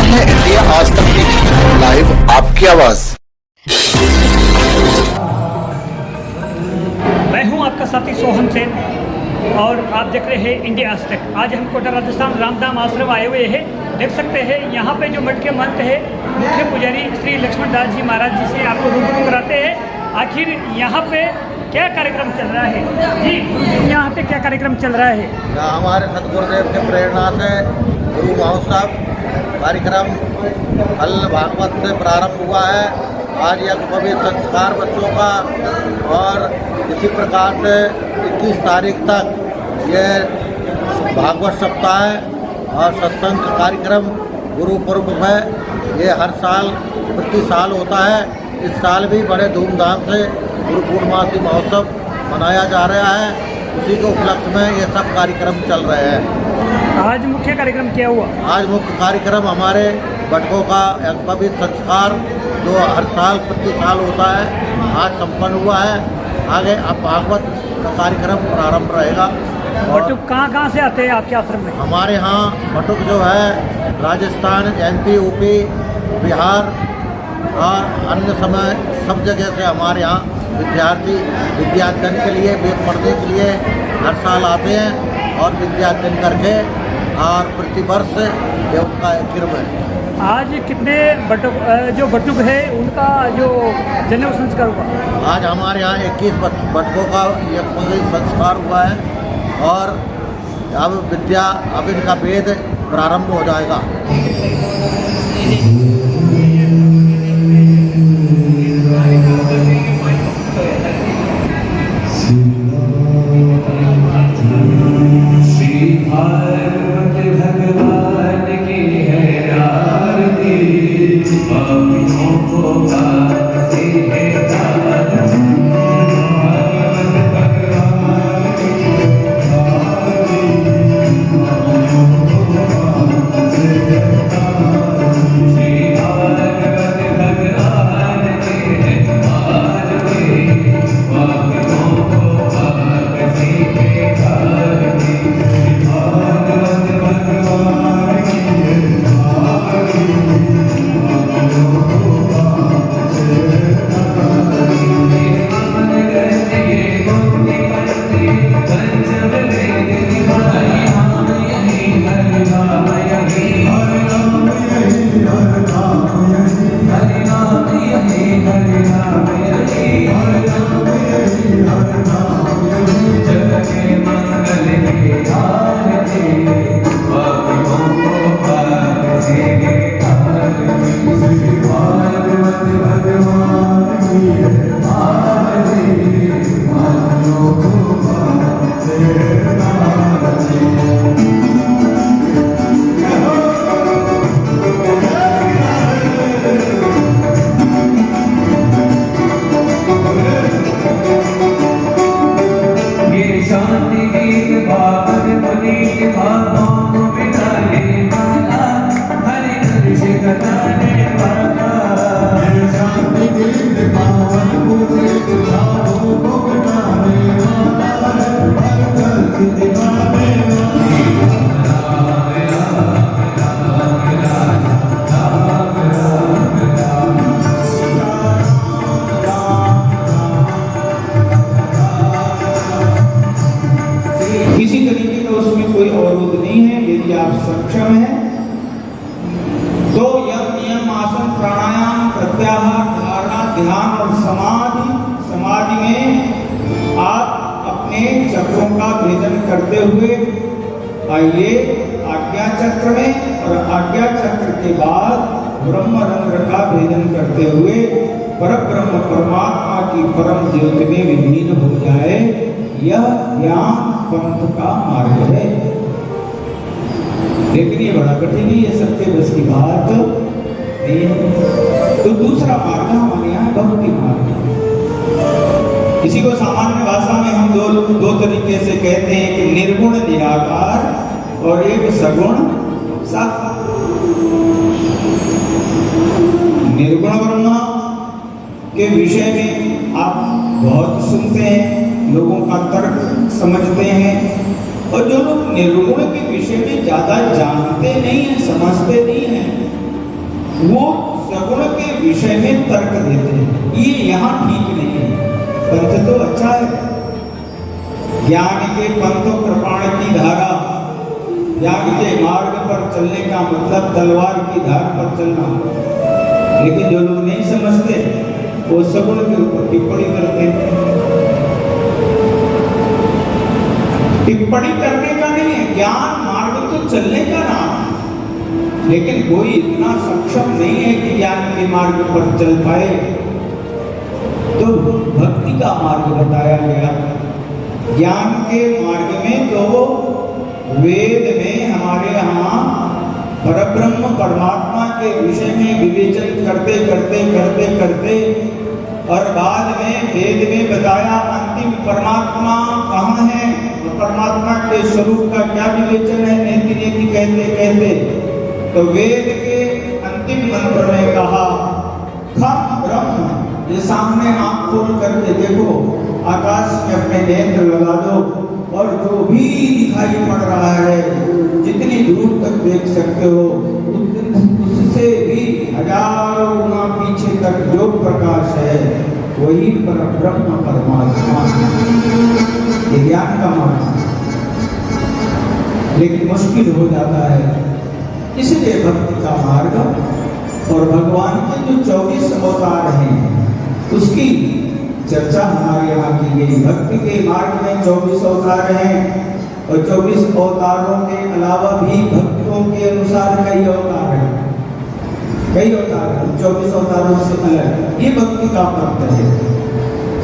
हैं इंडिया आज तक की लाइव आपकी आवाज। मैं हूं आपका साथी सोहन सेन और आप देख रहे हैं इंडिया आज तक। आज हम कोटा राजस्थान रामधाम आश्रम आए हुए हैं। देख सकते हैं यहाँ पे जो मठ के महंत है मुख्य पुजारी श्री लक्ष्मण दास जी महाराज जी से आपको रूबरू कराते हैं। आखिर यहाँ पे क्या कार्यक्रम चल रहा है जी? यहाँ पे क्या कार्यक्रम चल रहा है? हमारे सतगुरुदेव के प्रेरणा से गुरु महोत्सव कार्यक्रम कल भागवत से प्रारंभ हुआ है। आज यह पवित्र संस्कार बच्चों का और इसी प्रकार से 21 तारीख तक ये भागवत सप्ताह है और सत्संग कार्यक्रम गुरु पर्व है। ये हर साल प्रति साल होता है। इस साल भी बड़े धूमधाम से गुरु पूर्णमासी महोत्सव मनाया जा रहा है। उसी के उपलक्ष्य में ये सब कार्यक्रम चल रहे हैं। आज मुख्य कार्यक्रम क्या हुआ? आज मुख्य कार्यक्रम हमारे बटकों का एक पवित्र संस्कार जो हर साल प्रति साल होता है आज संपन्न हुआ है। आगे अब भागवत का कार्यक्रम प्रारंभ रहेगा। बटुक कहाँ से आते हैं आपके आश्रम में? हमारे यहाँ बटुक जो है राजस्थान, MP, UP, बिहार और अन्य समय सब जगह से हमारे यहाँ विद्यार्थी विद्याध्ययन के लिए, वेद पढ़ने के लिए हर साल आते हैं और विद्याध्ययन करके और प्रतिवर्ष ये उनका एक क्रम है। आज कितने बटुक है उनका जो जनेऊ संस्कार हुआ? आज हमारे यहाँ 21 बटकों का ये संस्कार हुआ है और अब इनका वेद प्रारंभ हो जाएगा। किसी तरीके का उसमें कोई अवरोध नहीं है। यदि आप सक्षम हैं तो यह नियम, आसन, प्राणायाम, प्रत्याहार, धारणा, ध्यान और समाधि में आप अपने चक्रों का भेदन करते हुए आइए आज्ञा चक्र में और आज्ञा चक्र के बाद ब्रह्म रंध्र का भेदन करते हुए परब्रह्म परमात्मा की परम ज्योति में विलीन हो जाए। यह ज्ञान पंथ का मार्ग है। लेकिन ये बड़ा कठिन है, ये सबके बस की बात नहीं है। तो दूसरा मार्ग हमारे यहाँ भक्ति मार्ग है। इसी को सामान्य भाषा में हम दो तरीके से कहते हैं कि निर्गुण निराकार और एक सगुण साकार। निर्गुण ब्रह्म के विषय में आप बहुत सुनते हैं, लोगों का तर्क समझते हैं, और जो लोग निर्गुण के विषय में ज्यादा जानते नहीं हैं, समझते नहीं हैं, वो सगुण के विषय में तर्क देते हैं, ये यहाँ ठीक नहीं है। पंथ तो अच्छा है, ज्ञान के पंथ कृपाण की धारा, ज्ञान के मार्ग पर चलने का मतलब तलवार की धार पर चलना। लेकिन जो लोग नहीं समझते वो सगुण के ऊपर टिप्पणी करते हैं। टिप्पणी करने का नहीं है, ज्ञान मार्ग तो चलने का नाम है। लेकिन कोई इतना सक्षम नहीं है कि ज्ञान के मार्ग पर चल पाए, तो भक्ति का मार्ग बताया गया। ज्ञान के मार्ग में तो वेद में हमारे यहाँ परब्रह्म परमात्मा के विषय में विवेचन करते करते करते करते और बाद में वेद में बताया अंतिम परमात्मा कहाँ है, परमात्मा के स्वरूप का क्या विवेचन है, नेति नेति कहते कहते तो वेद के अंतिम मंत्र में कहा खम ब्रह्म। ये सामने आंख खोल करके देखो, आकाश में अपने नेत्र लगा दो और जो भी दिखाई पड़ रहा है, जितनी दूर तक देख सकते हो, उससे भी हजारों गुना पीछे तक जो प्रकाश है वही पर ब्रह्म परमात्मा। ये ज्ञान का मार्ग, लेकिन मुश्किल हो जाता है। इसलिए भक्ति का मार्ग और भगवान के जो 24 अवतार हैं उसकी चर्चा हमारे यहाँ की गई। भक्ति के मार्ग में 24 अवतार हैं और 24 अवतारों के अलावा भी भक्तों के अनुसार कई अवतार हैं, कई अवतार हैं 24 अवतारों से अलग। ये भक्ति का पथ है।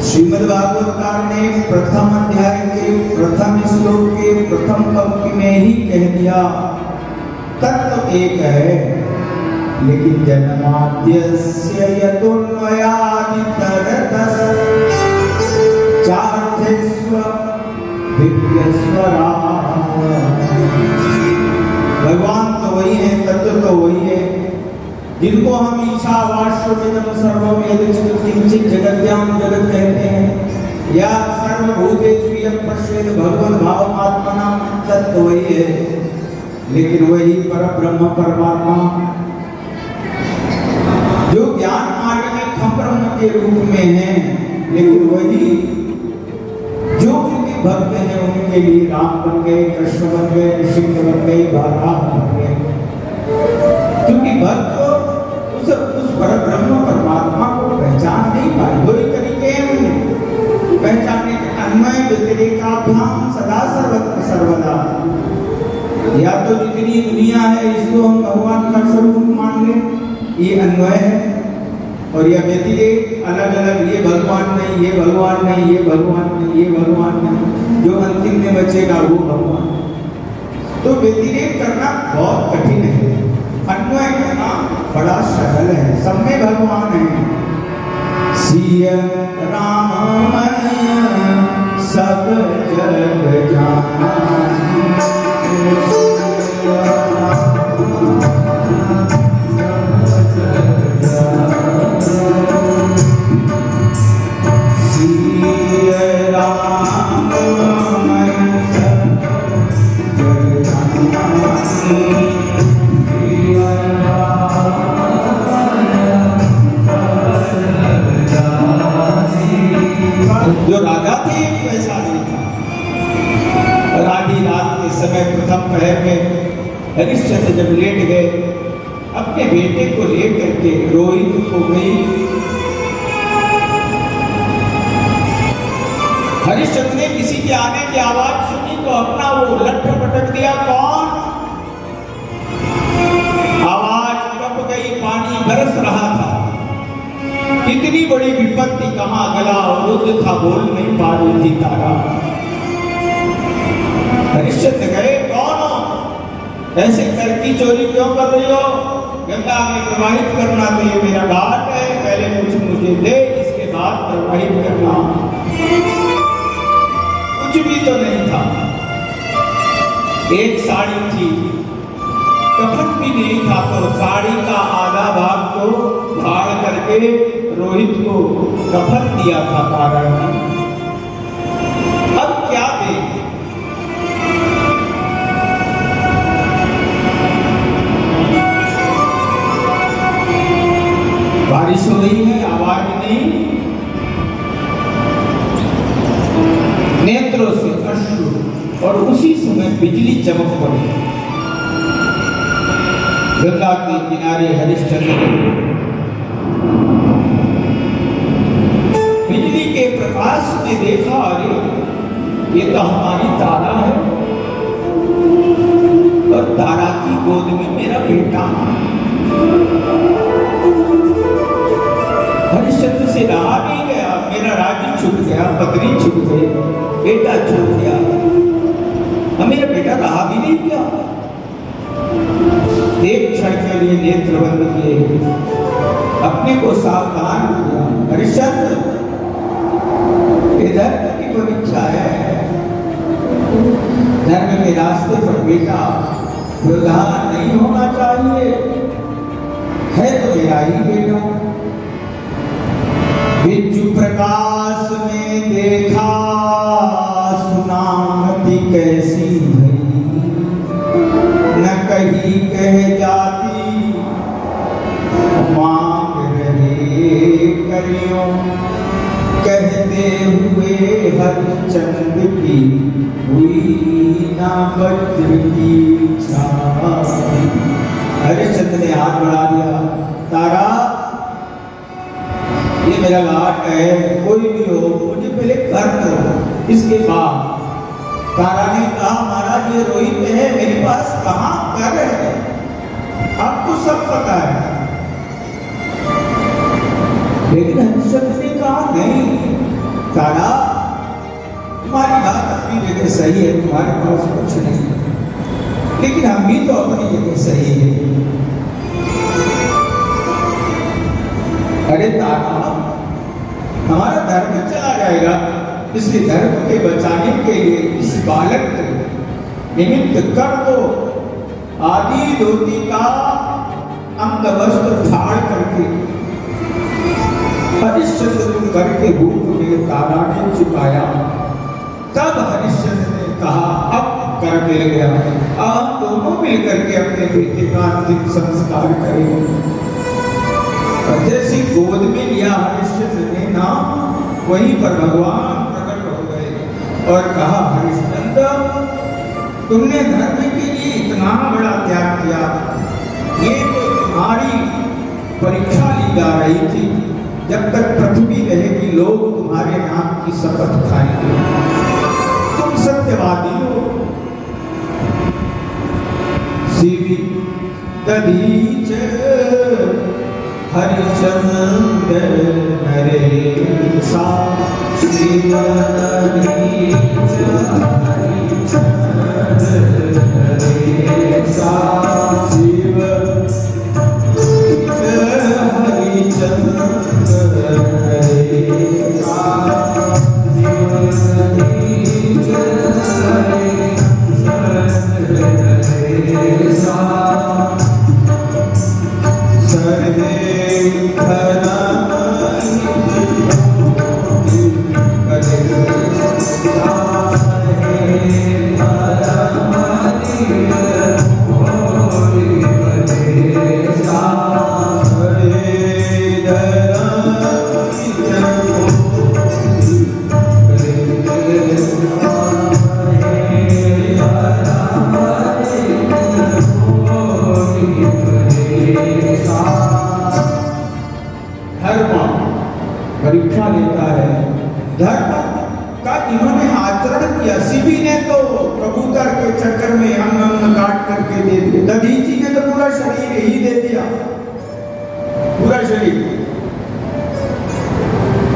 श्रीमद् भागवतकार ने प्रथम अध्याय के प्रथम श्लोक के प्रथम पंक्ति में ही कह दिया तत्व एक है, लेकिन जन्माद्यस्य यतोन्मयादितरतः चार्थेष्व दिव्यस्वराः। भगवान तो वही है, तत्व तो वही है, जिनको हम ईशावास्यमिदं सर्वं यद् किंचित् जगत्यां जगत कहते हैं, या सर्वभूतेषु यः पश्येत् भगवद्भावमात्मना, तत्व वही है। लेकिन वही परब्रह्म परमात्मा जो ज्ञान मार्ग में खम ब्रह्म के रूप में है, लेकिन वही जो उनके भक्त हैं उनके लिए राम बन गए, कृष्ण बन गए, नृसिंह बन गए, बाराह बन गए। क्योंकि भक्त उस परब्रह्म परमात्मा को पहचान नहीं पाए। दो ही तरीके हैं उन्हें पहचानने के, अन्वय व्यतिरेकाभ्याम सदा सर्वत्र सर्वदा। या तो जितनी दुनिया है इसको हम भगवान का स्वरूप मान लें, ये अन्वय है, और यह व्यतिरेक अलग अलग, ये भगवान नहीं, ये भगवान नहीं, ये भगवान नहीं, ये भगवान नहीं, जो अंतिम में बचेगा वो भगवान। तो व्यतिरेक करना बहुत कठिन है, अन्वय करना बड़ा सरल है। सब में भगवान है। सिया राम सब जग जाना, जो राजा थे वैसा नहीं था। और आधी रात के समय प्रथम पहर में हरिश्चंद्र जब लेट गए, अपने बेटे को लेकर के रोहित हो गई। हरिश्चंद्र ने किसी के आने की आवाज सुनी तो अपना वो लट्ठ पटक दिया। कौन? आवाज कब गई, पानी बरस रहा था। इतनी बड़ी विपत्ति कहाँ, गला अवरुद्ध था, बोल नहीं पा रही थी तारा। हरिश्चंद्र गए, कौन हो? ऐसे कर की चोरी क्यों कर रही हो? गंगा में प्रवाहित करना तो ये मेरा घाट है, पहले कुछ मुझे दे, इसके बाद प्रवाहित करना। कुछ भी तो नहीं था, एक साड़ी थी, कफन भी नहीं था, तो साड़ी का आधा भाग को फाड़ करके रोहित को कफन दिया था कारण ने। अब क्या दे? बारिश हो रही है, आवाज नहीं, नेत्रों से अश्रु, और उसी समय बिजली चमक पड़ी। गंगा के किनारे हरिश्चंद्र बिजली के प्रकाश में देखा, अरे ये तो हमारी तारा है, और तारा की गोद में मेरा बेटा। हरिश्चंद्र से रहा नहीं गया, मेरा राज्य छूट गया, पत्नी छूट गई, बेटा छूट गया, अब मेरा बेटा रहा भी नहीं क्या। एक क्षण के लिए नेत्र बंद किए, अपने को सावधान किया। हरिश्चंद्र, इधर की परीक्षा है, धर्म के रास्ते पर बेटा व्यवधान नहीं होना चाहिए, है तो मेरा ही बेटा। बिच्छू प्रकाश में देखा, सुनामती कैसी भई, न कहीं कह जाती, मांग रहे करियों, कहते हुए हरिश्चंद्र की हुई ना वज्र की छाई। हरिश्चंद्र ने हाथ बढ़ा दिया, तारा ये मेरा लाट है, कोई भी हो मुझे पहले कर दो, इसके बाद। तारा ने कहा, महाराज ये रोहित है, मेरे पास कहाँ कर है, आपको सब पता है। लेकिन हरिश्चंद्र ने कहा, नहीं तारा, तुम्हारी बात अपनी जगह सही है, तुम्हारे पास कुछ नहीं, लेकिन हम भी तो अपनी जगह सही है। अरे तारा, हमारा धर्म चला जाएगा, इसलिए धर्म के बचाने के लिए इस बालक को निमित्त कर दो। आदि धोती का अंग वस्त्र फाड़ करके हरिश्चंद्र करके रूप में तारा ने चुकाया। तब हरिश्चंद्र ने कहा, अब कर मिल गया, अब दोनों मिलकर के अपने बेटे का अंतिम संस्कार करेंगे। जैसी गोद में लिया हरिश्चंद्र ने ना, वहीं पर भगवान प्रकट हो गए और कहा, हरिश्चंद्र, तुमने धर्म के लिए इतना बड़ा त्याग किया, ये तो तुम्हारी परीक्षा ली जा रही थी, जब तक पृथ्वी रहेगी लोग तुम्हारे नाम की शपथ खाएंगे, तुम सत्यवादी हो। शिवी दधीच हरिश्चंद्र नरेशा, शिव दधीच हरिश्चंद्र नरेशा, शिव हरिश्चंद्र नरेशा, शिव दधीच हरिश्चंद्र नरेशा, सर्वे परीक्षा लेता है। धर्म का इन्होंने आचरण किया। शिवी ने तो कबूतर के चक्कर में अंग अंग काट करके दे दिया, दधीची ने तो पूरा शरीर ही दे दिया, पूरा शरीर।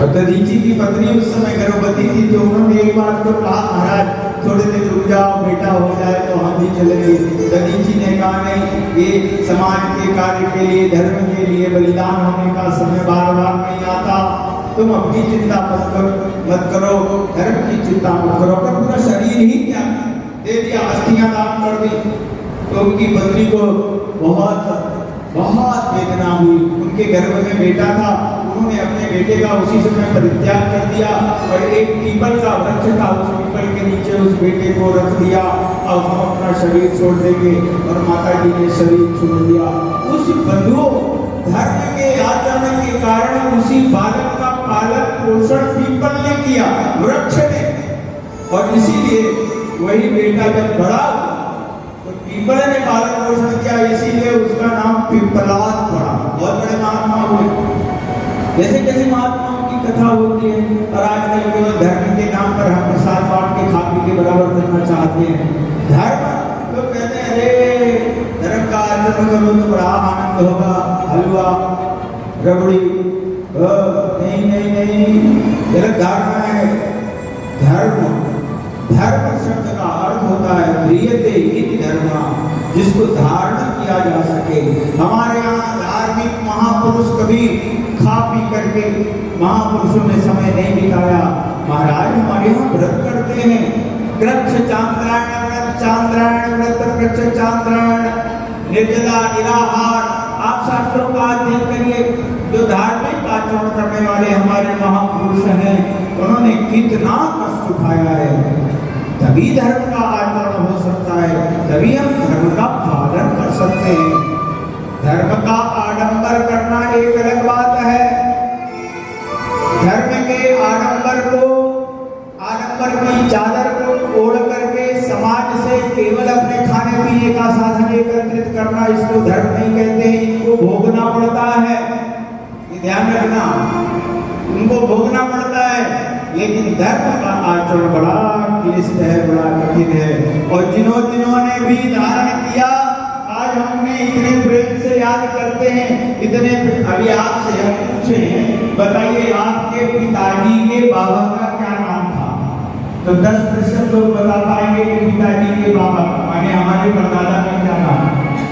और दधीची की पत्नी उस समय गर्भवती थी, तो उन्होंने एक बार तो कहा, महाराज थोड़े दिन रुक जाओ, बेटा हो जाए तो हम भी चलेंगे। दधीची ने कहा, नहीं, ये समाज के कार्य के लिए, धर्म के लिए बलिदान होने का समय बार बार नहीं आता, तुम अपनी चिंता मत करो, धर्म की चिंता मत करो। पर पूरा शरीर ही क्या दे दिया, अस्थियां दान कर दी। तो उनकी पत्नी को बहुत बहुत वेदना हुई। उनके गर्भ में बेटा था, उन्होंने अपने बेटे का उसी समय परित्याग कर दिया और एक पीपल का वृक्ष था, उस पीपल के नीचे उस बेटे को रख दिया। अब हम अपना शरीर छोड़ देंगे, और माता जी ने शरीर छोड़ दिया। उस बंधुओं धर्म के आचरण के कारण उसी बालक का पालन पोषण पीपल ने किया, वृक्ष ने, और इसीलिए वही बेटा जब बड़ा तो पीपल ने पालन पोषण किया, इसीलिए उसका नाम पिपलाद पड़ा। बहुत बड़े महात्मा हुए। जैसे जैसे महात्माओं की कथा होती है, और आजकल केवल धर्म के नाम पर हम प्रसाद बांट के खा पी के बराबर करना चाहते हैं। धर्म लोग कहते हैं अरे धर्म का आचरण करो तो बड़ा आनंद होगा, हलवा रबड़ी, नहीं नहीं नहीं, गलत धारणा है। धर्म धर्म शब्द का अर्थ होता है क्रियते इति धर्म, जिसको धारण किया जा सके। हमारे यहाँ धार्मिक महापुरुष कभी खा पी करके महापुरुषों ने समय नहीं बिताया। महाराज हमारे यहाँ व्रत करते हैं, वृक्ष चांद्रायण व्रत, चांद्रायण व्रत, वृक्ष चांद्रायण, निर्जला निराहार। आप शास्त्रों का अध्ययन करिए, जो धार्मिक आचरण करने वाले हमारे महापुरुष हैं, उन्होंने कितना कष्ट उठाया है। तभी धर्म का आचरण हो सकता है, तभी हम धर्म का पालन कर सकते हैं। धर्म का आडंबर करना एक अलग बात है। धर्म के आडंबर की चादर को ओढ़ करके समाज से केवल अपने खाने पीने का साधन एकत्रित करना, इसको धर्म नहीं कहते हैं। इनको भोगना पड़ता है, ये ध्यान रखना, उनको भोगना पड़ता है। लेकिन धर्म का आचरण बड़ा क्लिष्ट है, बड़ा कठिन है। और जिन्होंने भी धारण किया, आज हमने इतने प्रेम से याद करते हैं, इतने। अभी आपसे हम पूछे हैं, बताइए आपके पिताजी के बाबा का क्या नाम था? तो 10% लोग बता पाएंगे कि पिताजी के बाबा, माने हमारे परदादा का क्या नाम?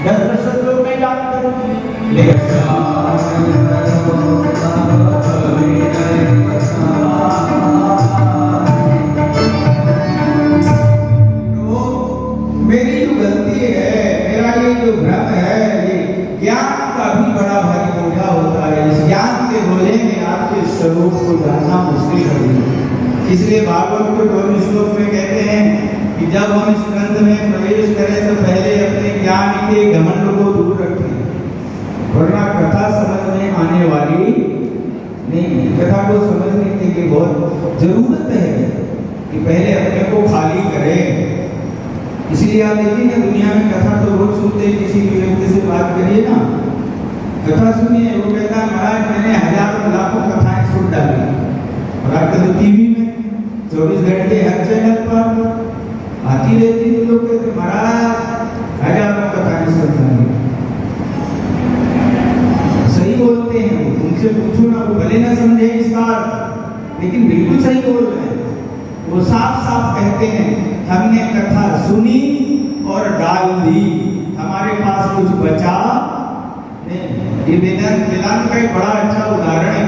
10% लोग नहीं जानते। लेकिन मेरी जो गलती है, मेरा ये जो भ्रम है, ये ज्ञान का भी बड़ा भारी बोझा होता है। इस ज्ञान के बोझे में आपके स्वरूप को जानना मुश्किल है। इसलिए भागवत के 12वें श्लोक में कहते हैं कि जब हम इस ग्रंथ में प्रवेश करें तो पहले अपने ज्ञान के घमंड को दूर रखें, वरना कथा समझ में आने वाली नहीं। कथा को समझने की बहुत जरूरत है कि पहले अपने को खाली करें। इसलिए आप देखिए दुनिया में कथा तो रोज सुनते हैं। किसी भी व्यक्ति से बात करिए ना, कथा सुनिए, वो कहता है महाराज मैंने हजारों लाखों कथाएं सुन डाली। और आजकल तो टीवी में 24 घंटे हर चैनल पर आती रहती है। लोग कहते महाराज हजारों कथाएं सुन डाली। सही बोलते हैं, उनसे पूछो ना, वो भले ना समझे इसका अर्थ, लेकिन बिल्कुल सही बोल रहे हैं। वो साफ साफ कहते हैं हमने कथा सुनी और डाल दी, हमारे पास कुछ बचा नहीं। ये वेदांत का एक बड़ा अच्छा उदाहरण है।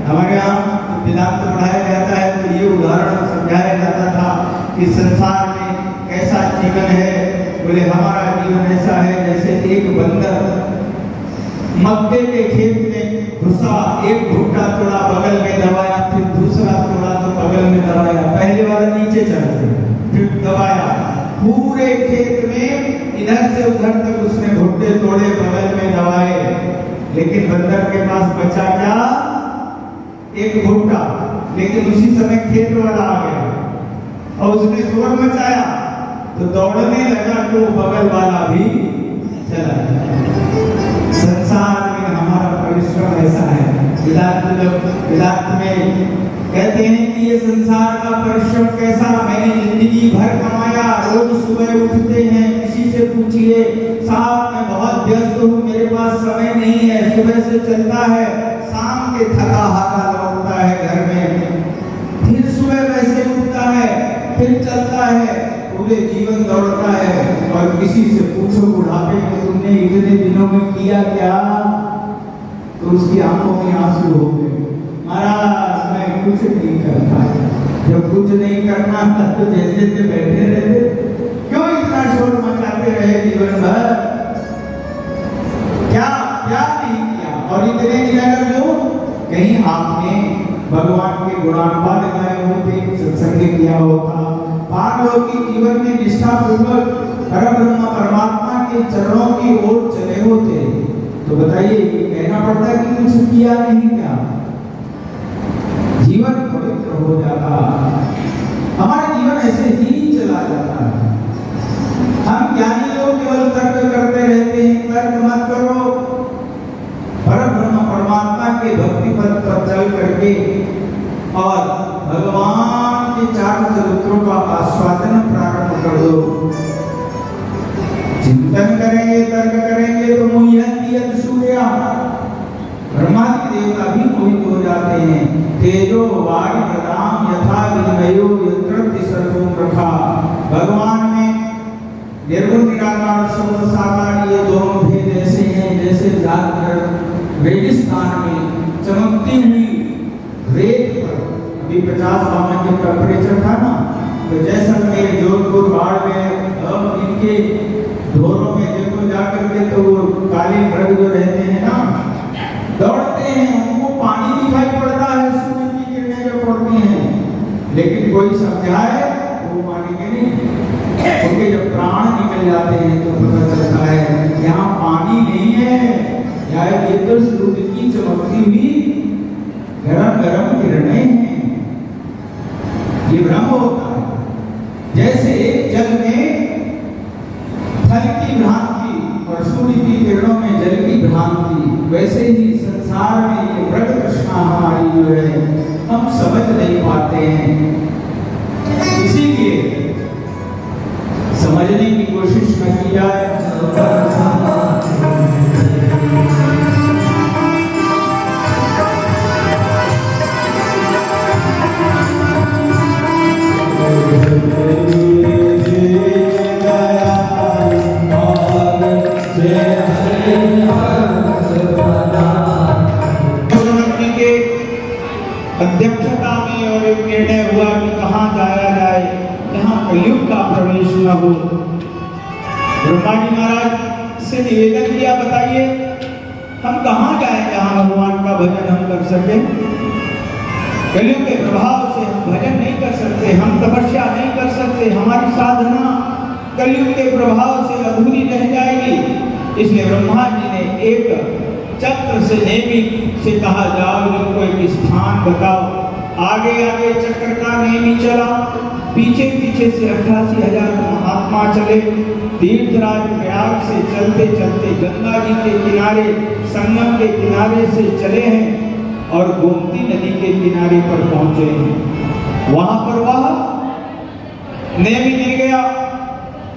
हमारे यहाँ वेदांत पढ़ाया जाता है तो ये उदाहरण समझाया जाता था कि संसार में कैसा जीवन है। बोले हमारा जीवन ऐसा है जैसे एक बंदर मक्के के खेत में घुसा, एक भुट्टा तोड़ा बगल में दबाया, फिर दूसरा तोड़ा तो बगल में दबाया, पहले वाला नीचे चढ़ गया, फिर दबाया, पूरे खेत में इधर से उधर तक उसने भुट्टे तोड़े, बगल में दबाए, लेकिन बंदर के पास बचा क्या? एक भुट्टा। लेकिन उसी समय खेत वाला आ गया और उसने शोर मचाया तो दौड़ने लगा तो बगल वाला भी चला गया। संसार में हमारा परिश्रम ऐसा है। वेदांत में कहते हैं कि ये संसार का परिश्रम कैसा, मैंने जिंदगी भर कमाया, रोज सुबह उठते हैं, किसी से पूछिए साहब मैं बहुत व्यस्त हूँ, मेरे पास समय नहीं है, सुबह से चलता है, शाम के थका हारा लौटता है घर में, फिर सुबह वैसे उठता है, फिर चलता है, पूरे जीवन दौड़ता है। और किसी से पूछो बुढ़ापे में तुमने इतने दिनों में किया क्या, तो उसकी आंखों में आंसू हो गए, महाराज मैं कुछ नहीं करता। जब कुछ नहीं करना था तो जैसे थे बैठे रहते, क्यों इतना शोर मचाते रहे जीवन भर? क्या क्या नहीं किया? और इतने दिन अगर जो कहीं आपने भगवान के गुणानुवाद गाए होते, सत्संग किया होता, पांडवों की जीवन में निष्ठा पूर्वक परब्रह्म परमात्मा के चरणों की ओर चले होते, तो तो बताइए कहना पड़ता है कि कुछ किया नहीं क्या? जीवन पवित्र हो जाता, हमारा जीवन ऐसे ही चला जाता है। हम ज्ञानी लोग केवल तर्क करते रहते हैं, तर्क मत करो, परब्रह्म परमात्मा के भक्ति पथ पर चल करके और भगवान के चार चरित्रों का आस्वादन प्रारंभ कर दो। चिंतन करेंगे, तर्क करेंगे तो मुह्यंति सूर्या, ब्रह्मादि देवता भी मोहित हो जाते हैं। तेजो वारि प्रदाम यथा विनिमयो यत्र सर्वं रखा। भगवान में निर्गुण निराकार सगुण साकार ये दोनों भेद ऐसे हैं जैसे जाकर रेगिस्तान में चमकती हुई रेत पर, अभी 50-52 का टेम्परेचर था ना, तो जैसा मेरे जोधपुर बाढ़ में अब इनके ढोरों में देखो जाकर के तो वो काले मृग जो रहते हैं ना, दौड़ते हैं, उनको पानी दिखाई पड़ता है, सूरज की किरणें जो पड़ती हैं, लेकिन कोई समझाए वो मानेंगे नहीं। उनके जब प्राण निकल जाते हैं तो पता चलता है यहाँ पानी नहीं है, या ये तो सूरज की चमकती हुई गरम गरम किरणें हैं। ये भ्रम होता है। जैसे जल में थल की भ्रांति और सूर्य की किरणों में जल की भ्रांति, वैसे ही संसार में ये मृग तृष्णा हमारी जो है हम समझ नहीं पाते हैं। इसीलिए समझने की कोशिश न की जाए। अध्यक्षता में और एक निर्णय हुआ कि कहाँ जाया जाए जहाँ कलयुग का प्रवेश न हो। ब्रह्मा जी महाराज से निवेदन किया, बताइए हम कहाँ जाएं जहाँ भगवान का भजन हम कर सके। कलयुग के प्रभाव से हम भजन नहीं कर सकते, हम तपस्या नहीं कर सकते, हमारी साधना कलयुग के प्रभाव से अधूरी रह जाएगी। इसलिए ब्रह्मा जी ने एक चक्र से नेमी से कहा, जाओ इनको एक स्थान बताओ। आगे आगे चक्र का नेमी चला, पीछे पीछे से 88,000 महात्मा चले। तीर्थराज प्रयाग से चलते चलते गंगा जी के किनारे, संगम के किनारे से चले हैं और गोमती नदी के किनारे पर पहुंचे हैं। वहां पर वह नेमी गिर गया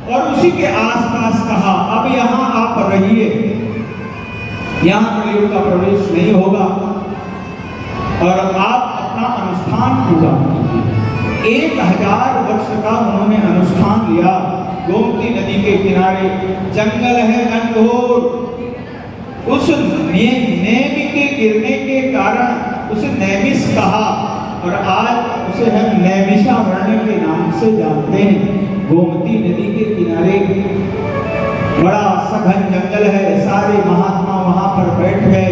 और उसी के आसपास कहा, अब यहाँ आप रहिए, यहाँ कलयुग का प्रवेश नहीं होगा और आप अपना अनुष्ठान पूरा कीजिए। 1000 वर्ष का उन्होंने अनुष्ठान लिया। गोमती नदी के किनारे जंगल है घनघोर, उस नेमि के गिरने के कारण उसे नैमिष कहा और आज उसे हम नैमिषारण्य के नाम से जानते हैं। गोमती नदी के किनारे बड़ा सघन जंगल है, सारे महात्मा वहां पर बैठ गए।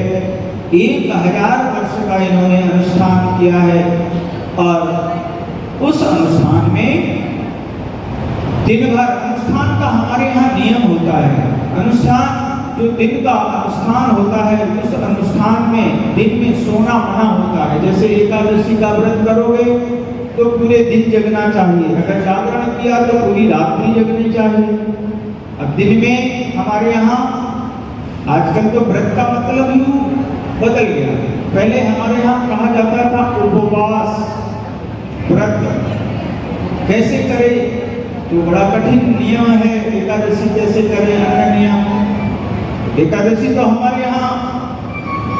1000 वर्ष का इन्होंने अनुष्ठान किया है और उस अनुष्ठान में दिन भर, अनुष्ठान का हमारे यहाँ नियम होता है, अनुष्ठान जो दिन का अनुष्ठान होता है उस अनुष्ठान में दिन में सोना मना होता है। जैसे एकादशी का व्रत करोगे तो पूरे दिन जगना चाहिए, अगर जागरण किया तो पूरी रात्रि जगनी चाहिए। अब दिन में हमारे यहाँ आजकल तो व्रत का मतलब ही बदल गया। पहले हमारे यहाँ कहा जाता था उपवास व्रत कैसे करे, तो बड़ा कठिन नियम है। एकादशी कैसे करे, अन्य नियम। एकादशी तो हमारे यहाँ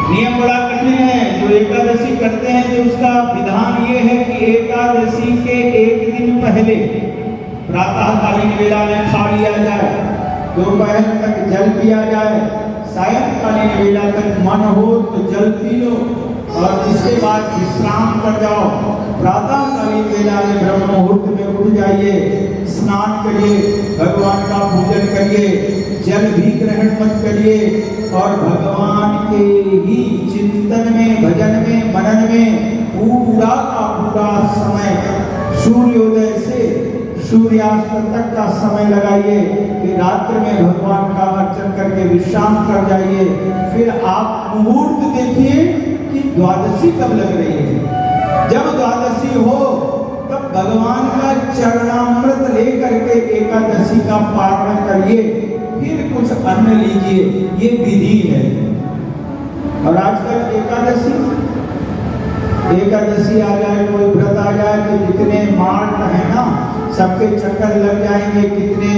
नियम बड़ा कठिन है। जो एकादशी करते हैं तो उसका विधान ये है कि एकादशी के एक दिन पहले प्रातःकालीन वेला में खा लिया जाए, दोपहर तक जल पिया जाए, सायंकालीन वेला तक मन हो तो जल पी लो और इसके बाद विश्राम कर जाओ। प्रातःकालीन वेला में ब्रह्म मुहूर्त में उठ जाइए, स्नान करिए, भगवान का पूजन करिए, जल भी ग्रहण मत करिए और भगवान के ही चिंतन में, भजन में, मनन में पूरा का पूरा समय सूर्योदय से सूर्यास्त तक का समय लगाइए, फिर रात्रि में भगवान का अर्चन करके विश्राम कर जाइए। फिर आप मुहूर्त देखिए कि द्वादशी कब लग रही है। जब द्वादशी हो तब भगवान का चरणामृत लेकर के एकादशी का पारण करिए, फिर कुछ अन्न लीजिए, ये विधि है। और आजकल एकादशी आ जाए, कोई व्रत आ जाए तो जितने मार्ट है ना, सबके चक्कर लग जाएंगे। कितने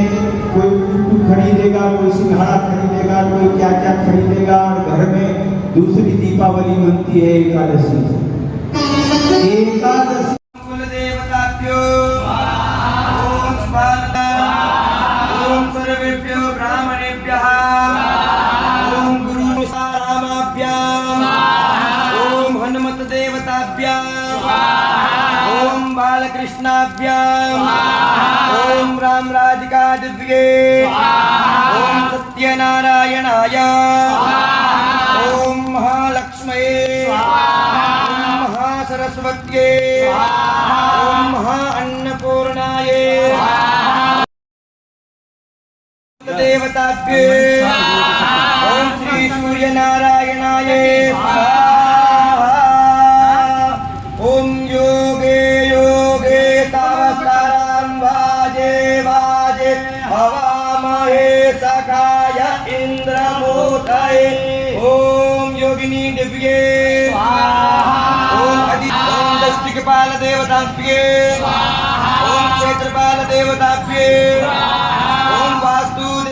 कोई कुट्टू खरीदेगा, कोई सिंघाड़ा खरीदेगा, कोई क्या क्या खरीदेगा। और घर में दूसरी दीपावली मनती है एकादशी। एकादशी कुल देवताभ्यो ओम स्वाहा, ओम सर्वेभ्यो ब्राह्मणेभ्यः, ओम गुरु सारामाभ्याम्, ओम हनुमत देवताभ्याम्, ओम बालकृष्णाभ्याम्, ओम रामराजिकादिव्ये, ओम सत्यनारायणाय, ओम महालक्ष्मये, ओम महासरस्वत्यै, ओम महाअन्नपूर्णायै, देवताभ्ये, ओम श्री सूर्य नारायणाय स्वाहा, ओम योगे योगे तावस्तारां वाजे वाजे हवामहे सखाय इंद्रमूर्तये, ओम योगिनी दिव्ये ओम दष्टिकपाल देवताभ्ये, ओम क्षेत्रपाल देवताभ्ये,